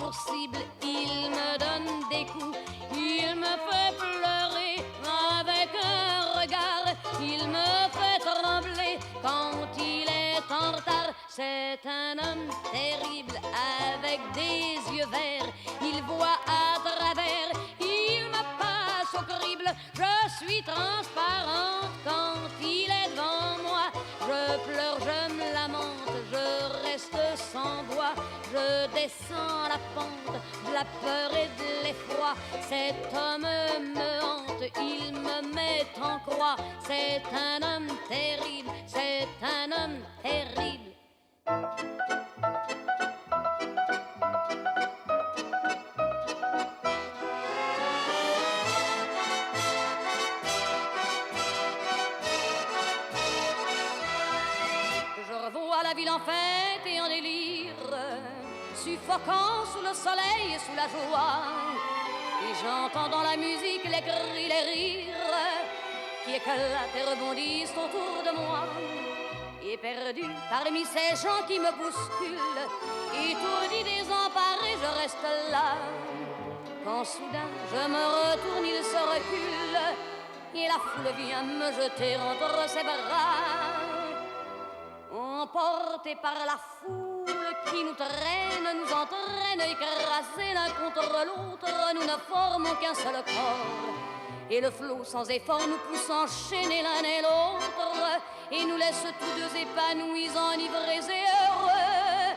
pour cible, il me donne des coups, il me fait pleurer avec un regard, il me fait trembler quand il est en retard. C'est un homme terrible avec des yeux verts, il voit à travers, il me passe au crible. Je suis transparente quand il est devant moi, je pleure, je me lamente, je reste sans voix, je descends la pente de la peur et de l'effroi. Cet homme me hante, il me met en croix, c'est un homme terrible, c'est un homme terrible. Je revois la ville en fête et en délire, suffocant sous le soleil et sous la joie, et j'entends dans la musique les cris, les rires qui éclatent et rebondissent autour de moi. Et perdu parmi ces gens qui me bousculent, étourdi, désemparé, je reste là. Quand soudain je me retourne, il se recule, et la foule vient me jeter entre ses bras. Emportés par la foule qui nous traîne, nous entraîne, écrasés l'un contre l'autre, nous ne formons qu'un seul corps. Et le flot sans effort nous pousse enchaîner l'un et l'autre, et nous laisse tous deux épanouis, enivrés et heureux.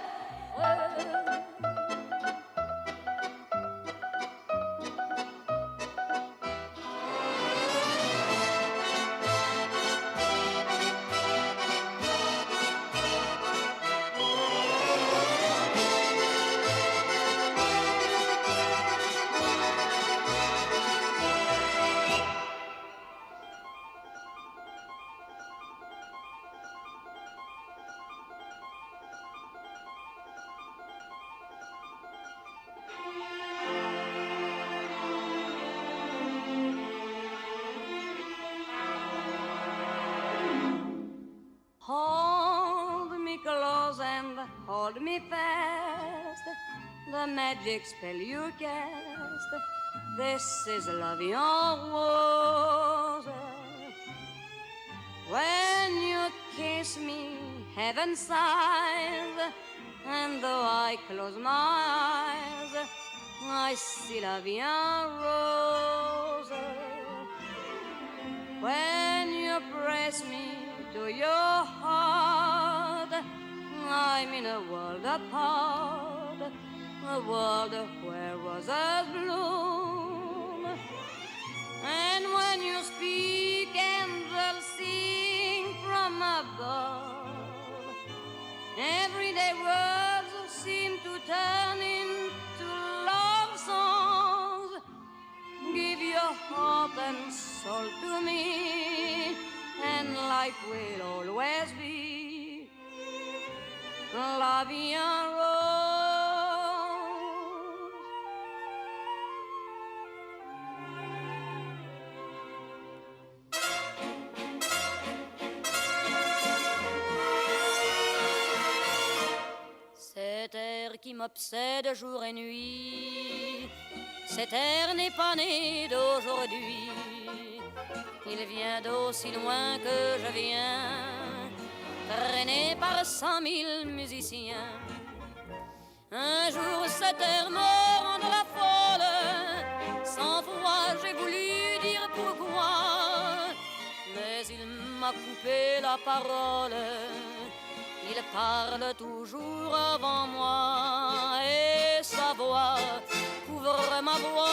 Hold me close and hold me fast, the magic spell you cast, this is love en rose. When you kiss me, heaven sighs, and though I close my eyes, I see love en rose. When you press me to your heart, I'm in a world apart, a world where roses bloom. And when you speak, angels sing from above. Everyday words seem to turn into love songs. Give your heart and soul to me, and life will always be la vie en rose. Cet air qui m'obsède jour et nuit, cet air n'est pas né d'aujourd'hui. Il vient d'aussi loin que je viens, traîné par 100 000 musiciens. Un jour cet air me rendra folle, 100 fois j'ai voulu dire pourquoi, mais il m'a coupé la parole. Il parle toujours avant moi, et sa voix couvre ma voix.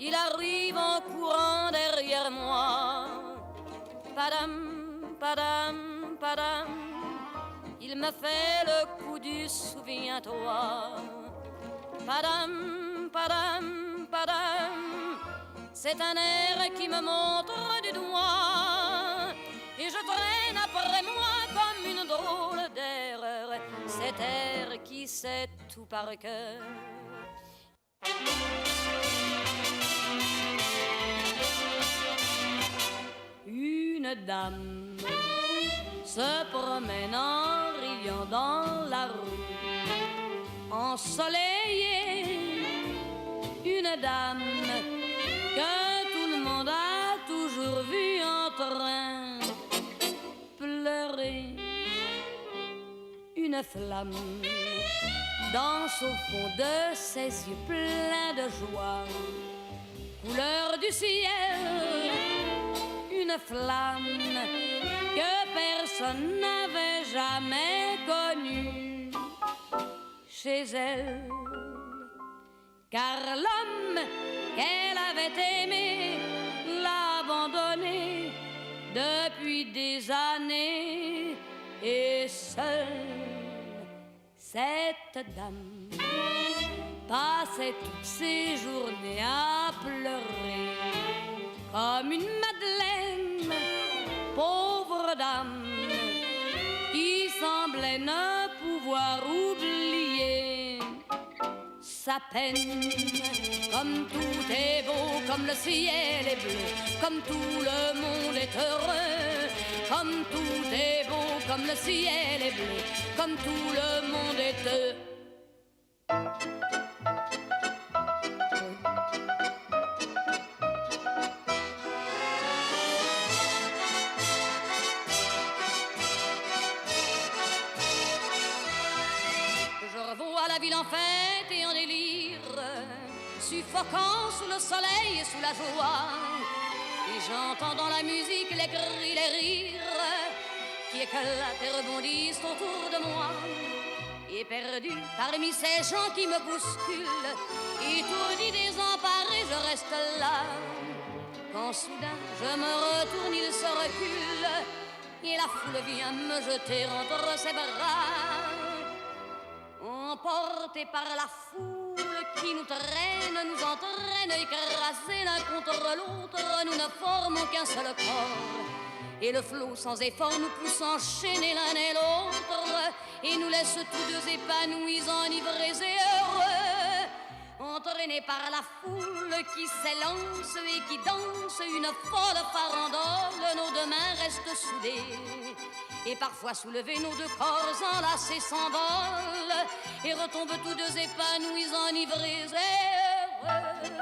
Il arrive en courant derrière moi. Padam, padam, padam. Il me fait le coup du souviens-toi. Padam, padam, padam. C'est un air qui me montre du doigt, et je traîne après moi comme une drôle d'erreur cet air qui sait tout par cœur. Une dame se promène en riant dans la rue. Ensoleillée, une dame que tout le monde a toujours vue en train pleurer. Une flamme danse au fond de ses yeux pleins de joie, couleur du ciel, une flamme que personne n'avait jamais connue chez elle. Car l'homme qu'elle avait aimé l'a abandonné depuis des années, et seule cette dame passait toutes ses journées à pleurer comme une madeleine, pauvre dame qui semblait ne pouvoir oublier sa peine. Comme tout est beau, comme le ciel est bleu, comme tout le monde est heureux, comme tout est beau, comme le ciel est bleu, comme tout le monde est heureux. Je revois la ville en fête et en délire, suffoquant sous le soleil et sous la joie. Et j'entends dans la musique les cris, les rires qui éclatent et rebondissent autour de moi. Et perdu parmi ces gens qui me bousculent, étourdi, désemparé, je reste là. Quand soudain je me retourne, il se recule, et la foule vient me jeter entre ses bras. Emportés par la foule qui nous traîne, nous entraîne, écrasés l'un contre l'autre, nous ne formons qu'un seul corps. Et le flot sans effort nous pousse enchaîner l'un et l'autre, et nous laisse tous deux épanouis, enivrés et heureux. Entraînés par la foule qui s'élance et qui danse une folle farandole, nos deux mains restent soudées. Et parfois soulevés, nos deux corps enlacés s'envolent et retombent tous deux épanouis, enivrés et heureux.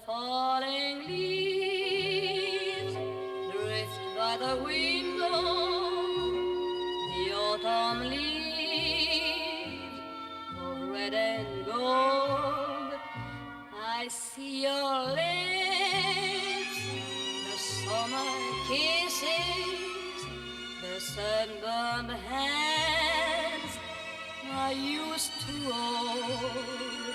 Falling leaves drift by the window, the autumn leaves of red and gold. I see your lips, the summer kisses, the sunburned hands I used to hold.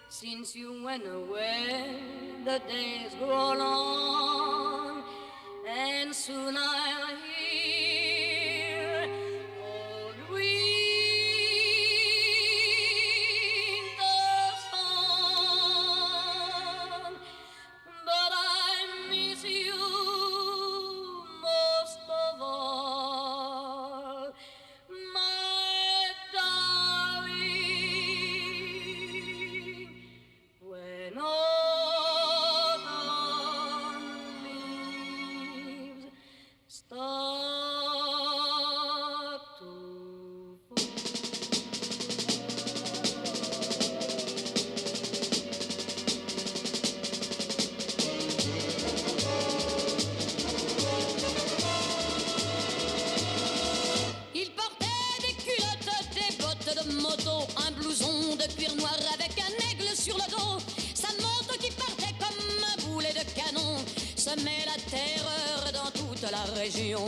Since you went away, the days grow long, and soon I'll hear old winter song. But I miss you most of all, my darling. When autumn leaves start to fall. Il portait des culottes, des bottes de moto, un blouson de cuir noir avec un aigle sur le dos. Sa moto qui partait comme un boulet de canon semait la terreur dans toute la région.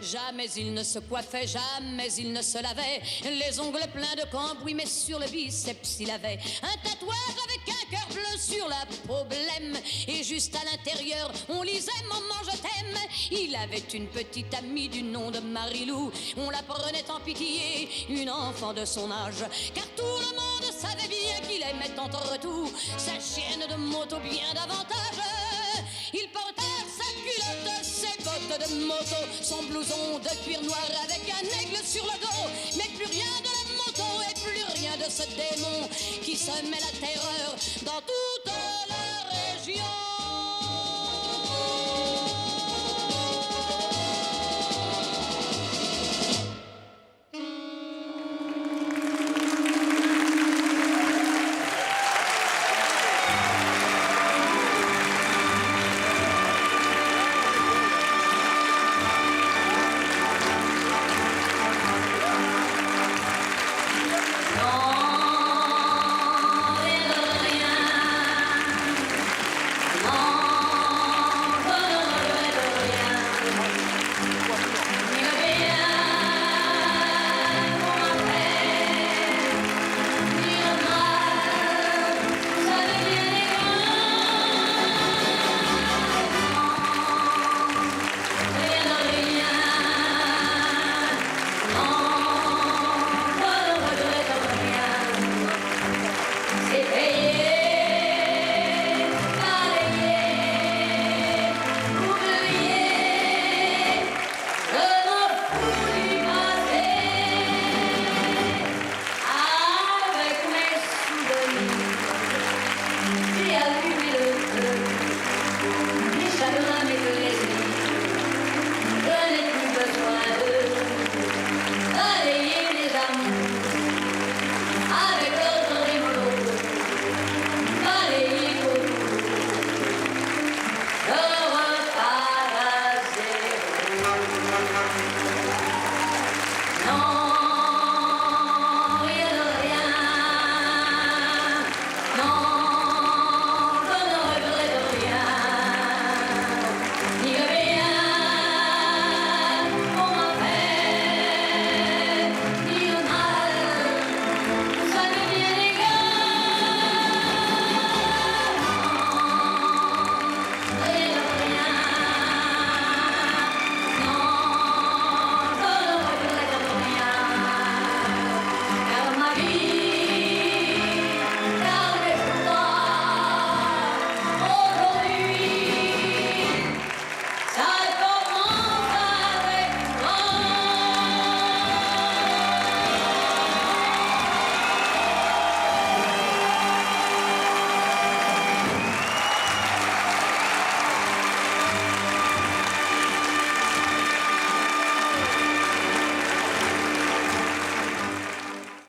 Jamais il ne se coiffait, jamais il ne se lavait, les ongles pleins de cambouis, mais sur le biceps il avait un tatouage avec un cœur fleurs bleues sur la peau blême. Et juste à l'intérieur, on lisait Maman, je t'aime. Il avait une petite amie du nom de Marilou. On la prenait en pitié, une enfant de son âge. Car tout le monde savait bien qu'il aimait entre tout sa chienne de moto bien davantage. Il portait sa culotte, ses bottes de moto, son blouson de cuir noir avec un aigle sur le dos. Mais plus rien de la moto et plus rien de ce démon qui semait la terreur dans tout